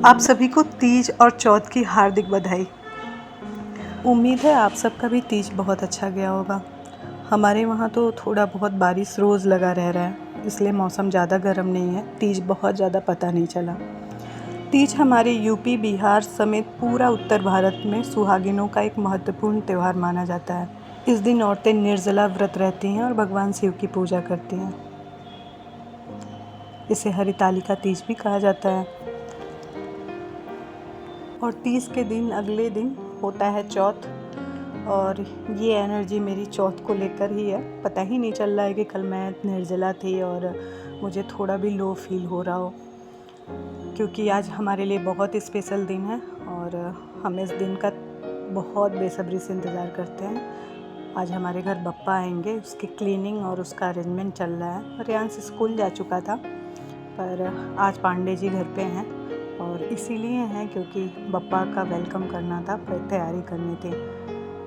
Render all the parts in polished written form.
आप सभी को तीज और चौथ की हार्दिक बधाई। उम्मीद है आप सबका भी तीज बहुत अच्छा गया होगा। हमारे वहाँ तो थोड़ा बहुत बारिश रोज़ लगा रह रहा है, इसलिए मौसम ज़्यादा गर्म नहीं है। तीज बहुत ज़्यादा पता नहीं चला। तीज हमारे यूपी, बिहार समेत पूरा उत्तर भारत में सुहागिनों का एक महत्वपूर्ण त्यौहार माना जाता है। इस दिन औरतें निर्जला व्रत रहती हैं और भगवान शिव की पूजा करती हैं। इसे हरितालिका तीज भी कहा जाता है। और तीज के दिन अगले दिन होता है चौथ, और ये एनर्जी मेरी चौथ को लेकर ही है। पता ही नहीं चल रहा है कि कल मैं निर्जला थी और मुझे थोड़ा भी लो फील हो रहा हो, क्योंकि आज हमारे लिए बहुत स्पेशल दिन है और हम इस दिन का बहुत बेसब्री से इंतज़ार करते हैं। आज हमारे घर बप्पा आएंगे, उसकी क्लीनिंग और उसका अरेंजमेंट चल रहा है। रियांश स्कूल जा चुका था, पर आज पांडे जी घर पे हैं और इसीलिए हैं क्योंकि बप्पा का वेलकम करना था, पर तैयारी करनी थी।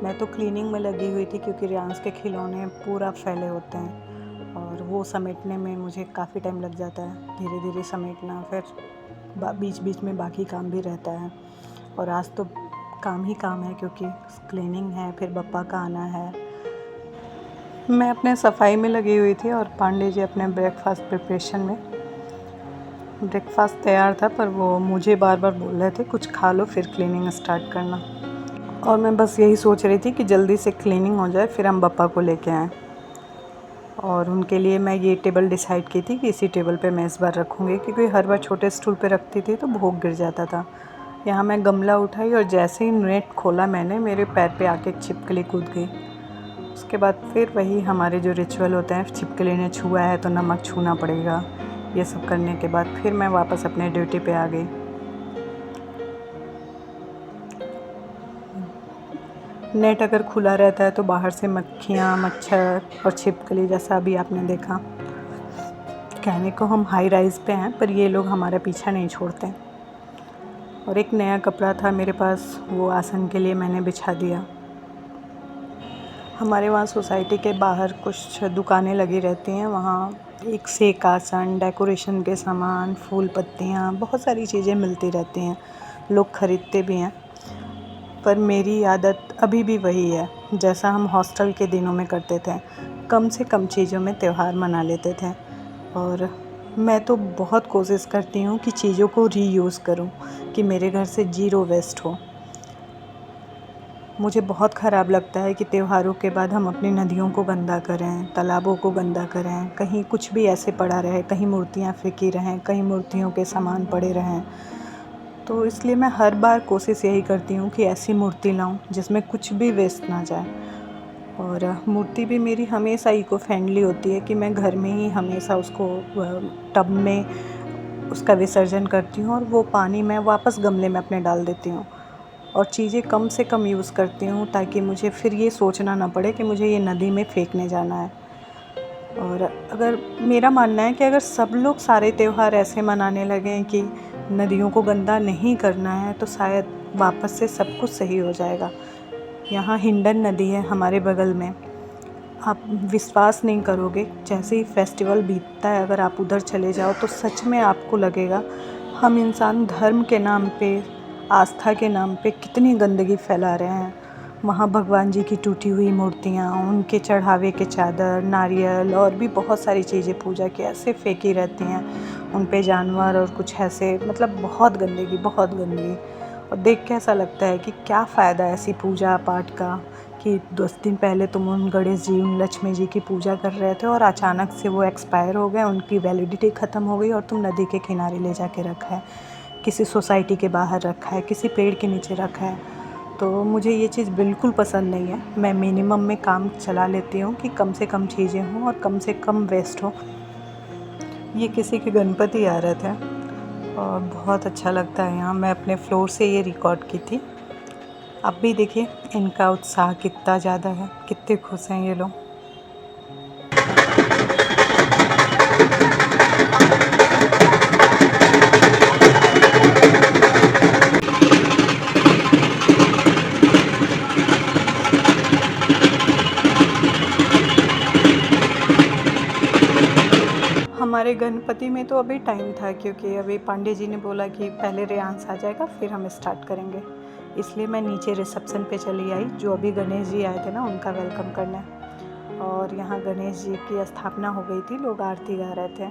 मैं तो क्लीनिंग में लगी हुई थी क्योंकि रियांश के खिलौने पूरा फैले होते हैं और वो समेटने में मुझे काफ़ी टाइम लग जाता है। धीरे धीरे समेटना, फिर बीच बीच में बाकी काम भी रहता है। और आज तो काम ही काम है क्योंकि क्लीनिंग है, फिर बप्पा का आना है। मैं अपने सफाई में लगी हुई थी और पांडे जी अपने ब्रेकफास्ट प्रिपरेशन में। ब्रेकफास्ट तैयार था, पर वो मुझे बार बार बोल रहे थे कुछ खा लो फिर क्लीनिंग स्टार्ट करना। और मैं बस यही सोच रही थी कि जल्दी से क्लीनिंग हो जाए, फिर हम बप्पा को लेके आएँ। और उनके लिए मैं ये टेबल डिसाइड की थी कि इसी टेबल पे मैं इस बार रखूँगी, क्योंकि हर बार छोटे स्टूल पे रखती थी तो भोग गिर जाता था। यहाँ मैं गमला उठाई और जैसे ही नेट खोला मैंने, मेरे पैर पे आके एक छिपकली कूद गई। उसके बाद फिर वही हमारे जो रिचुअल होते हैं, छिपकली ने छुआ है तो नमक छूना पड़ेगा, ये सब करने के बाद फिर मैं वापस अपने ड्यूटी पे आ गई। नेट अगर खुला रहता है तो बाहर से मक्खियाँ, मच्छर और छिपकली, जैसा अभी आपने देखा। कहने को हम हाई राइज़ पे हैं, पर ये लोग हमारा पीछा नहीं छोड़ते। और एक नया कपड़ा था मेरे पास, वो आसन के लिए मैंने बिछा दिया। हमारे वहाँ सोसाइटी के बाहर कुछ दुकानें लगी रहती हैं, वहाँ एक से एक आसन, डेकोरेशन के सामान, फूल पत्तियाँ, बहुत सारी चीज़ें मिलती रहती हैं। लोग ख़रीदते भी हैं। पर मेरी आदत अभी भी वही है जैसा हम हॉस्टल के दिनों में करते थे। कम से कम चीज़ों में त्यौहार मना लेते थे। और मैं तो बहुत कोशिश करती हूँ कि चीज़ों को रीयूज़ करूँ, कि मेरे घर से ज़ीरो वेस्ट हो। मुझे बहुत ख़राब लगता है कि त्योहारों के बाद हम अपनी नदियों को गंदा करें, तालाबों को गंदा करें, कहीं कुछ भी ऐसे पड़ा रहे, कहीं मूर्तियाँ फेंकी रहें, कहीं मूर्तियों के सामान पड़े रहें। तो इसलिए मैं हर बार कोशिश यही करती हूँ कि ऐसी मूर्ति लाऊं जिसमें कुछ भी वेस्ट ना जाए। और मूर्ति भी मेरी हमेशा इको फ्रेंडली होती है कि मैं घर में ही हमेशा उसको टब में उसका विसर्जन करती हूँ और वो पानी मैं वापस गमले में अपने डाल देती हूँ। और चीज़ें कम से कम यूज़ करती हूँ ताकि मुझे फिर ये सोचना ना पड़े कि मुझे ये नदी में फेंकने जाना है। और अगर मेरा मानना है कि अगर सब लोग सारे त्यौहार ऐसे मनाने लगें कि नदियों को गंदा नहीं करना है, तो शायद वापस से सब कुछ सही हो जाएगा। यहाँ हिंडन नदी है हमारे बगल में। आप विश्वास नहीं करोगे, जैसे ही फेस्टिवल बीतता है अगर आप उधर चले जाओ तो सच में आपको लगेगा हम इंसान धर्म के नाम पे, आस्था के नाम पे कितनी गंदगी फैला रहे हैं। वहाँ भगवान जी की टूटी हुई मूर्तियाँ, उनके चढ़ावे के चादर, नारियल और भी बहुत सारी चीज़ें पूजा की ऐसे फेंकी रहती हैं। उन पे जानवर और कुछ ऐसे, मतलब बहुत गंदगी, बहुत गंदगी। और देख के ऐसा लगता है कि क्या फ़ायदा ऐसी पूजा पाठ का, कि 10 दिन पहले तुम उन गणेश जी, उन लक्ष्मी जी की पूजा कर रहे थे और अचानक से वो एक्सपायर हो गए, उनकी वैलिडिटी ख़त्म हो गई और तुम नदी के किनारे ले जाके रखा है, किसी सोसाइटी के बाहर रखा है, किसी पेड़ के नीचे रखा है। तो मुझे ये चीज़ बिल्कुल पसंद नहीं है। मैं मिनिमम में काम चला लेती हूँ कि कम से कम चीज़ें हों और कम से कम वेस्ट हो। ये किसी के गणपति आ रहे थे और बहुत अच्छा लगता है यहाँ। मैं अपने फ्लोर से ये रिकॉर्ड की थी। अब भी देखिए इनका उत्साह कितना ज़्यादा है, कितने खुश हैं ये लोग। हमारे गणपति में तो अभी टाइम था, क्योंकि अभी पांडे जी ने बोला कि पहले रेयांश आ जाएगा फिर हम स्टार्ट करेंगे, इसलिए मैं नीचे रिसेप्शन पे चली आई। जो अभी गणेश जी आए थे ना, उनका वेलकम करने। और यहाँ गणेश जी की स्थापना हो गई थी, लोग आरती गा रहे थे।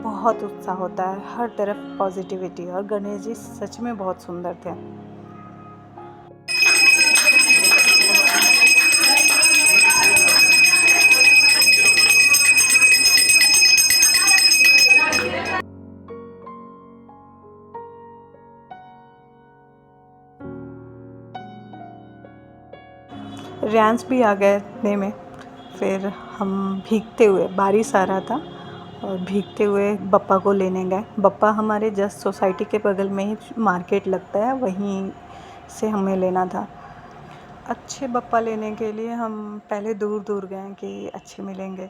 बहुत उत्साह होता है, हर तरफ पॉजिटिविटी, और गणेश जी सच में बहुत सुंदर थे। रेयांश भी आ गए इतने में, फिर हम भीगते हुए, बारिश आ रहा था और भीगते हुए बप्पा को लेने गए। बप्पा हमारे जस्ट सोसाइटी के बगल में ही मार्केट लगता है, वहीं से हमें लेना था। अच्छे बप्पा लेने के लिए हम पहले दूर दूर गए कि अच्छे मिलेंगे,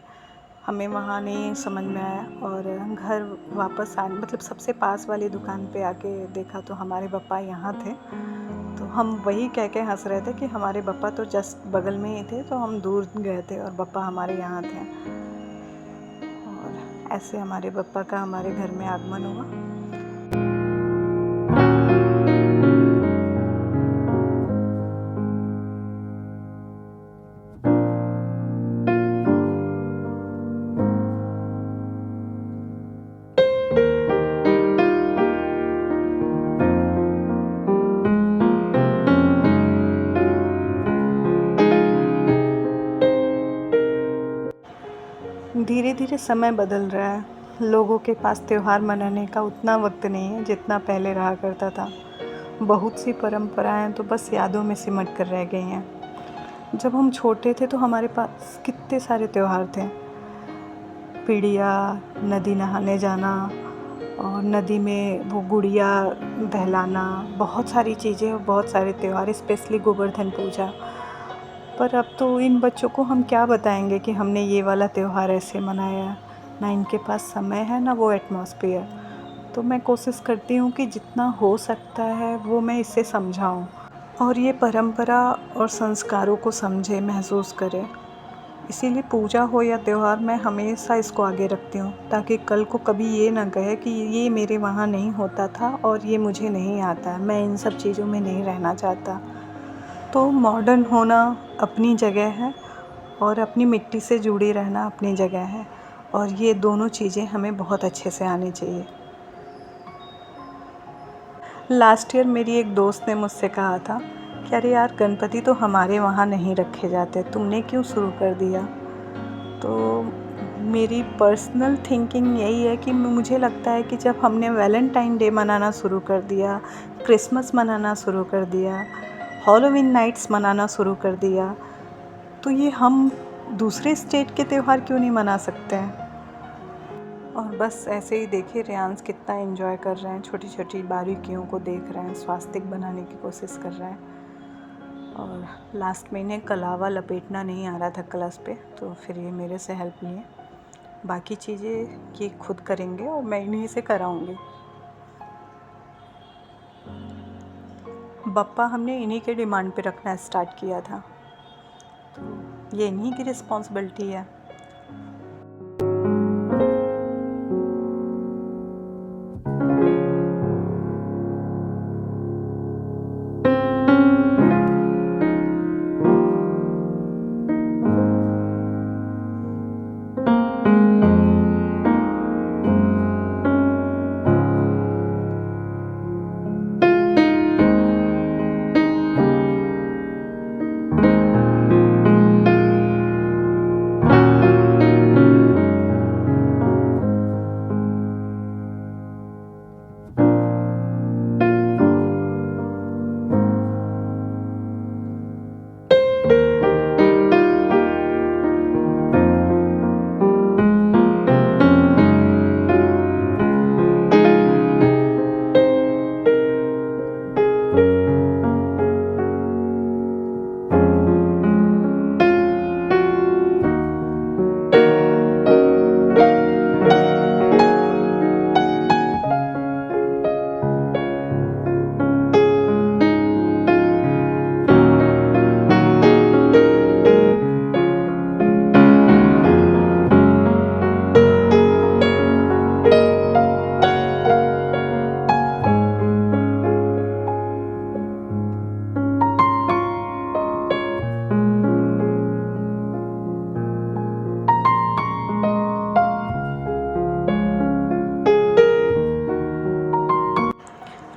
हमें वहाँ नहीं समझ में आया। और घर वापस आने, मतलब सबसे पास वाली दुकान पे आके देखा तो हमारे बप्पा यहाँ थे। तो हम वही कह के हंस रहे थे कि हमारे बप्पा तो जस्ट बगल में ही थे, तो हम दूर गए थे और बप्पा हमारे यहाँ थे। और ऐसे हमारे बप्पा का हमारे घर में आगमन हुआ। धीरे धीरे समय बदल रहा है, लोगों के पास त्यौहार मनाने का उतना वक्त नहीं है जितना पहले रहा करता था। बहुत सी परंपराएं तो बस यादों में सिमट कर रह गई हैं। जब हम छोटे थे तो हमारे पास कितने सारे त्यौहार थे। पीढ़िया, नदी नहाने जाना, और नदी में वो गुड़िया बहलाना, बहुत सारी चीज़ें और बहुत सारे त्यौहार, स्पेशली गोवर्धन पूजा। पर अब तो इन बच्चों को हम क्या बताएंगे कि हमने ये वाला त्यौहार ऐसे मनाया, ना इनके पास समय है ना वो एटमॉस्फेयर। तो मैं कोशिश करती हूँ कि जितना हो सकता है वो मैं इससे समझाऊँ, और ये परंपरा और संस्कारों को समझे, महसूस करे। इसीलिए पूजा हो या त्यौहार, मैं हमेशा इसको आगे रखती हूँ, ताकि कल को कभी ये ना कहे कि ये मेरे वहाँ नहीं होता था और ये मुझे नहीं आता है। मैं इन सब चीज़ों में नहीं रहना चाहता। तो मॉडर्न होना अपनी जगह है और अपनी मिट्टी से जुड़ी रहना अपनी जगह है, और ये दोनों चीज़ें हमें बहुत अच्छे से आनी चाहिए। लास्ट ईयर मेरी एक दोस्त ने मुझसे कहा था कि अरे यार, गणपति तो हमारे वहाँ नहीं रखे जाते, तुमने क्यों शुरू कर दिया? तो मेरी पर्सनल थिंकिंग यही है कि मुझे लगता है कि जब हमने वैलेंटाइन डे मनाना शुरू कर दिया, क्रिसमस मनाना शुरू कर दिया, हैलोवीन नाइट्स मनाना शुरू कर दिया, तो ये हम दूसरे स्टेट के त्यौहार क्यों नहीं मना सकते हैं? और बस ऐसे ही देखिए रेयांश कितना एंजॉय कर रहे हैं, छोटी छोटी बारीकियों को देख रहे हैं, स्वास्तिक बनाने की कोशिश कर रहे हैं। और लास्ट में इन्हें कलावा लपेटना नहीं आ रहा था कलश पे, तो फिर ये मेरे से हेल्प लिए। बाकी चीज़ें ये खुद करेंगे और मैं इन्हीं से कराऊंगी। बप्पा हमने इन्हीं के डिमांड पे रखना स्टार्ट किया था, तो ये इन्हीं की रिस्पॉन्सिबिलिटी है।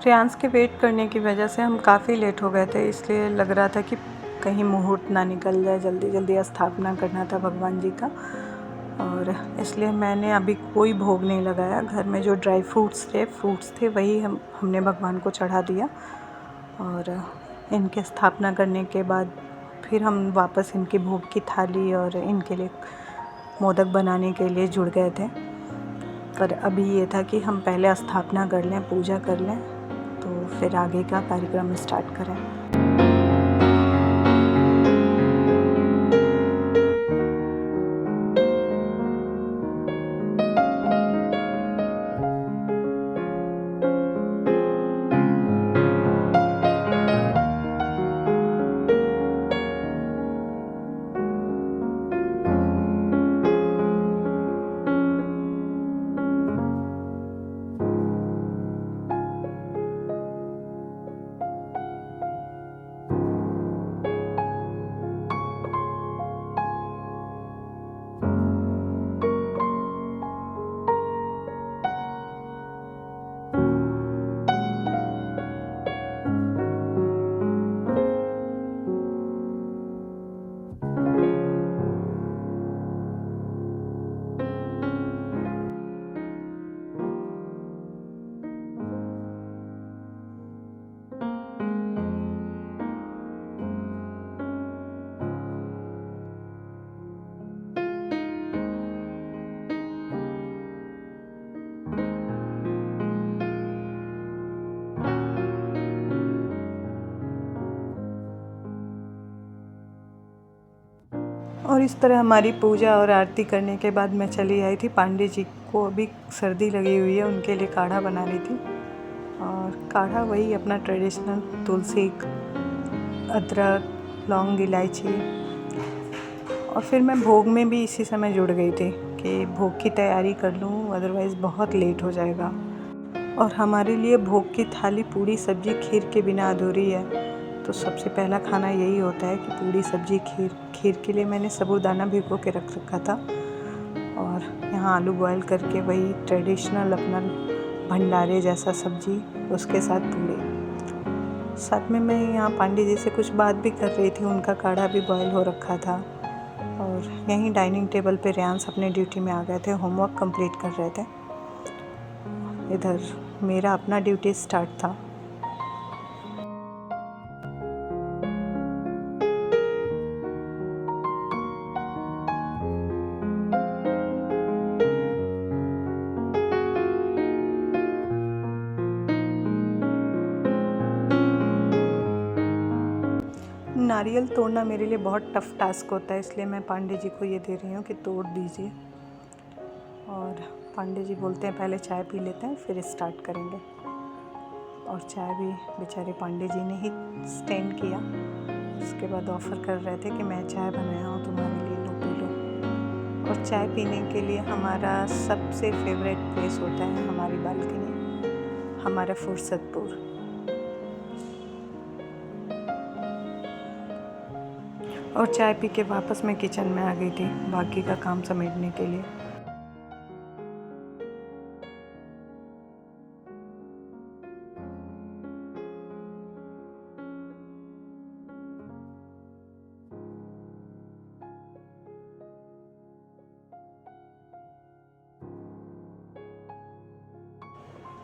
रियांस के वेट करने की वजह से हम काफ़ी लेट हो गए थे, इसलिए लग रहा था कि कहीं मुहूर्त ना निकल जाए, जल्दी जल्दी स्थापना करना था भगवान जी का। और इसलिए मैंने अभी कोई भोग नहीं लगाया। घर में जो ड्राई फ्रूट्स थे वही हमने भगवान को चढ़ा दिया। और इनके स्थापना करने के बाद फिर हम वापस इनके भोग की थाली और इनके लिए मोदक बनाने के लिए जुड़ गए थे। पर अभी ये था कि हम पहले स्थापना कर लें, पूजा कर लें, तो फिर आगे का कार्यक्रम स्टार्ट करें। और इस तरह हमारी पूजा और आरती करने के बाद मैं चली आई थी। पांडे जी को अभी सर्दी लगी हुई है, उनके लिए काढ़ा बना रही थी। और काढ़ा वही अपना ट्रेडिशनल, तुलसी, अदरक, लौंग, इलायची। और फिर मैं भोग में भी इसी समय जुड़ गई थी कि भोग की तैयारी कर लूँ, अदरवाइज़ बहुत लेट हो जाएगा। और हमारे लिए भोग की थाली पूड़ी सब्जी खीर के बिना अधूरी है। तो सबसे पहला खाना यही होता है कि पूड़ी सब्जी खीर। खीर के लिए मैंने साबूदाना भिगो के रख रखा था और यहाँ आलू बॉयल करके वही ट्रेडिशनल अपना भंडारे जैसा सब्जी, उसके साथ पूड़ी। साथ में मैं यहाँ पांडे जी से कुछ बात भी कर रही थी, उनका काढ़ा भी बॉयल हो रखा था। और यहीं डाइनिंग टेबल पे रियांस अपने ड्यूटी में आ गए थे, होमवर्क कंप्लीट कर रहे थे। इधर मेरा अपना ड्यूटी स्टार्ट था। नारियल तोड़ना मेरे लिए बहुत टफ़ टास्क होता है, इसलिए मैं पांडे जी को ये दे रही हूँ कि तोड़ दीजिए। और पांडे जी बोलते हैं पहले चाय पी लेते हैं फिर स्टार्ट करेंगे। और चाय भी बेचारे पांडे जी ने ही स्टैंड किया। उसके बाद ऑफ़र कर रहे थे कि मैं चाय बनाया हूँ तुम्हारे लिए, लो पी लो। और चाय पीने के लिए हमारा सबसे फेवरेट प्लेस होता है हमारी बालकनी, हमारा फुर्सतपुर। और चाय पी के वापस मैं किचन में आ गई थी बाकी का काम समेटने के लिए।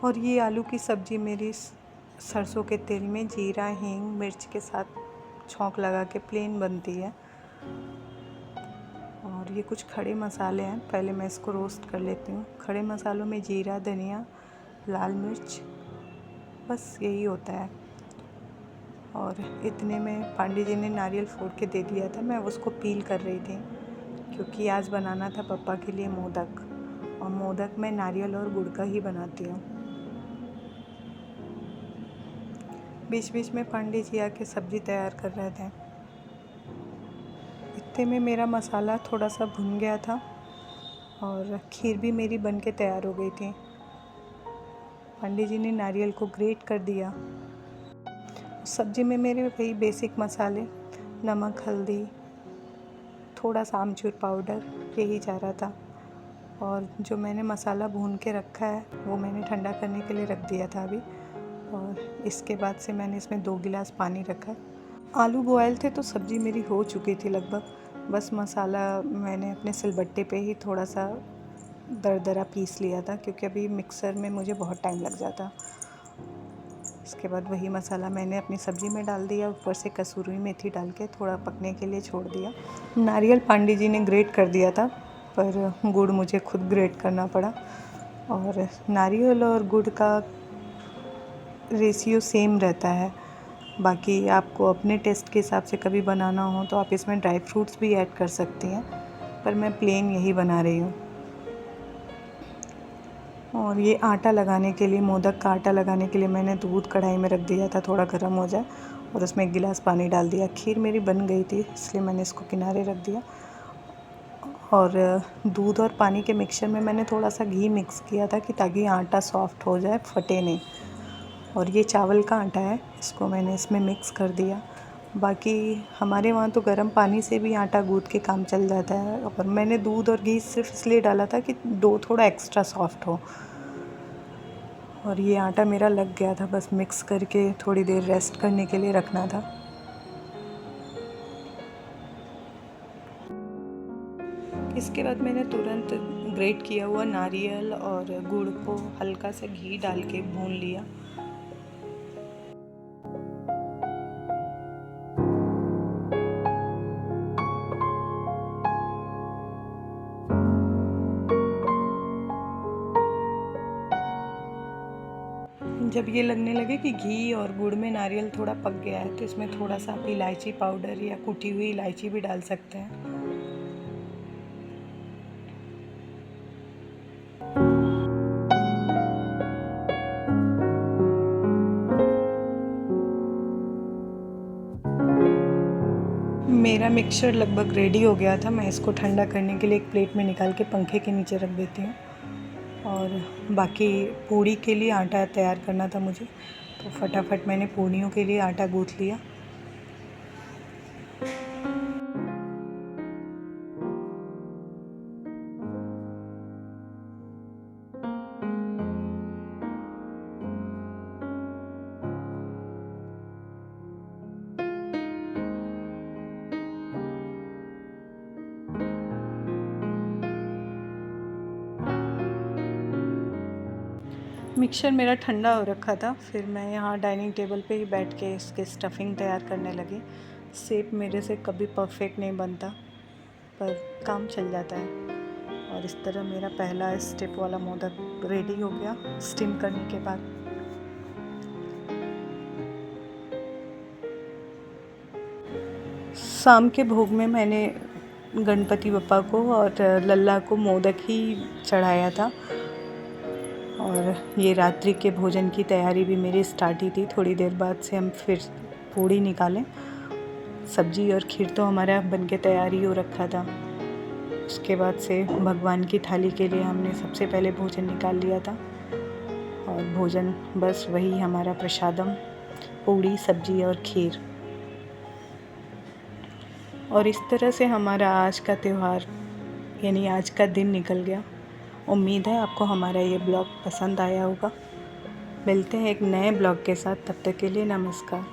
और ये आलू की सब्ज़ी मेरी सरसों के तेल में जीरा, हींग, मिर्च के साथ छौंक लगा के प्लेन बनती है। और ये कुछ खड़े मसाले हैं, पहले मैं इसको रोस्ट कर लेती हूँ। खड़े मसालों में जीरा, धनिया, लाल मिर्च, बस यही होता है। और इतने में पांडे जी ने नारियल फोड़ के दे दिया था, मैं उसको पील कर रही थी क्योंकि आज बनाना था पापा के लिए मोदक। और मोदक मैं नारियल और गुड़ का ही बनाती हूँ। बीच बीच में पांडे जी आके सब्ज़ी तैयार कर रहे थे। इतने में मेरा मसाला थोड़ा सा भुन गया था और खीर भी मेरी बन के तैयार हो गई थी। पांडे जी ने नारियल को ग्रेट कर दिया। सब्ज़ी में मेरे वही बेसिक मसाले, नमक, हल्दी, थोड़ा सा आमचूर पाउडर, यही जा रहा था। और जो मैंने मसाला भून के रखा है वो मैंने ठंडा करने के लिए रख दिया था अभी। और इसके बाद से मैंने इसमें 2 गिलास पानी रखा। आलू बॉयल थे तो सब्ज़ी मेरी हो चुकी थी लगभग, बस मसाला मैंने अपने सिलबट्टे पे ही थोड़ा सा दरदरा पीस लिया था, क्योंकि अभी मिक्सर में मुझे बहुत टाइम लग जाता। इसके बाद वही मसाला मैंने अपनी सब्ज़ी में डाल दिया, ऊपर से कसूरी मेथी डाल के थोड़ा पकने के लिए छोड़ दिया। नारियल पांडे जी ने ग्रेट कर दिया था, पर गुड़ मुझे खुद ग्रेट करना पड़ा। और नारियल और गुड़ का रेशियो सेम रहता है। बाकी आपको अपने टेस्ट के हिसाब से कभी बनाना हो तो आप इसमें ड्राई फ्रूट्स भी ऐड कर सकती हैं, पर मैं प्लेन यही बना रही हूँ। और ये आटा लगाने के लिए, मोदक का आटा लगाने के लिए मैंने दूध कढ़ाई में रख दिया था, थोड़ा गर्म हो जाए, और उसमें 1 गिलास पानी डाल दिया। खीर मेरी बन गई थी, इसलिए मैंने इसको किनारे रख दिया। और दूध और पानी के मिक्सचर में मैंने थोड़ा सा घी मिक्स किया था कि ताकि आटा सॉफ्ट हो जाए, फटे नहीं। और ये चावल का आटा है, इसको मैंने इसमें मिक्स कर दिया। बाकी हमारे वहाँ तो गर्म पानी से भी आटा गूँथ के काम चल जाता है, और मैंने दूध और घी सिर्फ इसलिए डाला था कि डो थोड़ा एक्स्ट्रा सॉफ्ट हो। और ये आटा मेरा लग गया था, बस मिक्स करके थोड़ी देर रेस्ट करने के लिए रखना था। इसके बाद मैंने तुरंत ग्रेट किया हुआ नारियल और गुड़ को हल्का सा घी डाल के भून लिया। जब ये लगने लगे कि घी और गुड़ में नारियल थोड़ा पक गया है, तो इसमें थोड़ा सा आप इलायची पाउडर या कुटी हुई इलायची भी डाल सकते हैं। मेरा मिक्सचर लगभग रेडी हो गया था। मैं इसको ठंडा करने के लिए एक प्लेट में निकाल के पंखे के नीचे रख देती हूँ। और बाकी पूड़ी के लिए आटा तैयार करना था मुझे, तो फटाफट मैंने पूड़ियों के लिए आटा गूँथ लिया। मिक्सचर मेरा ठंडा हो रखा था, फिर मैं यहाँ डाइनिंग टेबल पे ही बैठ के इसके स्टफिंग तैयार करने लगी। शेप मेरे से कभी परफेक्ट नहीं बनता, पर काम चल जाता है। और इस तरह मेरा पहला स्टेप वाला मोदक रेडी हो गया स्टीम करने के बाद। शाम के भोग में मैंने गणपति बप्पा को और लल्ला को मोदक ही चढ़ाया था। और ये रात्रि के भोजन की तैयारी भी मेरी स्टार्ट ही थी। थोड़ी देर बाद से हम फिर पूड़ी निकालें। सब्जी और खीर तो हमारा बनके तैयार ही हो रखा था। उसके बाद से भगवान की थाली के लिए हमने सबसे पहले भोजन निकाल लिया था। और भोजन बस वही हमारा प्रसादम, पूड़ी, सब्जी और खीर। और इस तरह से हमारा आज का त्यौहार यानी आज का दिन निकल गया। उम्मीद है आपको हमारा ये ब्लॉग पसंद आया होगा। मिलते हैं एक नए ब्लॉग के साथ, तब तक के लिए नमस्कार।